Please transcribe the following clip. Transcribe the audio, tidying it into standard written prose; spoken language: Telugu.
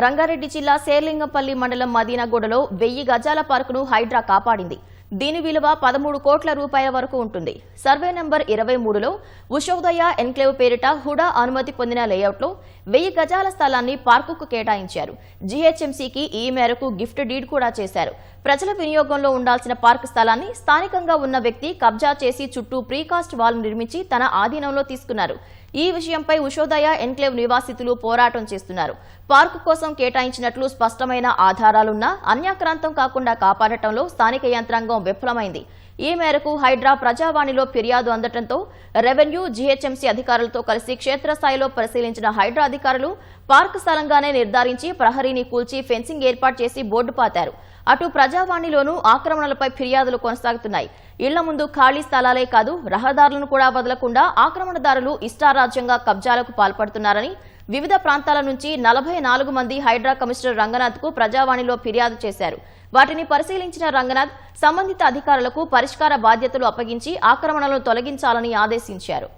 రంగారెడ్డి జిల్లా శేర్లింగంపల్లి మండలం మదీనాగూడలో 1000 గజాల పార్కును హైడ్రా కాపాడింది. దీని విలువ 13 కోట్ల రూపాయల వరకు ఉంటుంది. సర్వే నంబర్ 23లో ఉషోదయ ఎన్క్లేవ్ పేరిట హుడా అనుమతి పొందిన లేఅవుట్లో 1000 గజాల స్థలాన్ని పార్కుకు కేటాయించారు. జీహెచ్ఎంసీకి ఈ మేరకు గిఫ్ట్ డీడ్ కూడా చేశారు. ప్రజల వినియోగంలో ఉండాల్సిన పార్కు స్థలాన్ని స్థానికంగా ఉన్న వ్యక్తి కబ్జా చేసి చుట్టూ ప్రీకాస్ట్ వాల్ నిర్మించి తన ఆధీనంలో తీసుకున్నారు. ఈ విషయంపై ఉషోదయ ఎన్క్లేవ్ నివాసితులు పోరాటం చేస్తున్నారు. పార్కు కోసం కేటాయించినట్లు స్పష్టమైన ఆధారాలున్నా అన్యాక్రాంతం కాకుండా కాపాడటంలో స్థానిక యంత్రాంగం విఫలమైంది. ఈ మేరకు హైడ్రా ప్రజావాణిలో ఫిర్యాదు అందడంతో రెవెన్యూ, జీహెచ్ఎంసీ అధికారులతో కలిసి క్షేత్రస్థాయిలో పరిశీలించిన హైడ్రా అధికారులు పార్కు స్థలంగానే నిర్ధారించి ప్రహరీని కూల్చి ఫెన్సింగ్ ఏర్పాటు చేసి బోర్డు పాతారు. అటు ప్రజావాణిలోనూ ఆక్రమణలపై ఫిర్యాదులు కొనసాగుతున్నాయి. ఇళ్ల ముందు ఖాళీ స్థలాలే కాదు, రహదారులను కూడా వదలకుండా ఆక్రమణదారులు ఇష్టారాజ్యంగా కబ్జాలకు పాల్పడుతున్నారని వివిధ ప్రాంతాల నుంచి 44 మంది హైడ్రా కమిషనర్ రంగనాథ్ కు ప్రజావాణిలో ఫిర్యాదు చేశారు. వాటిని పరిశీలించిన రంగనాథ్ సంబంధిత అధికారులకు పరిష్కార బాధ్యతలు అప్పగించి ఆక్రమణలను తొలగించాలని ఆదేశించారు.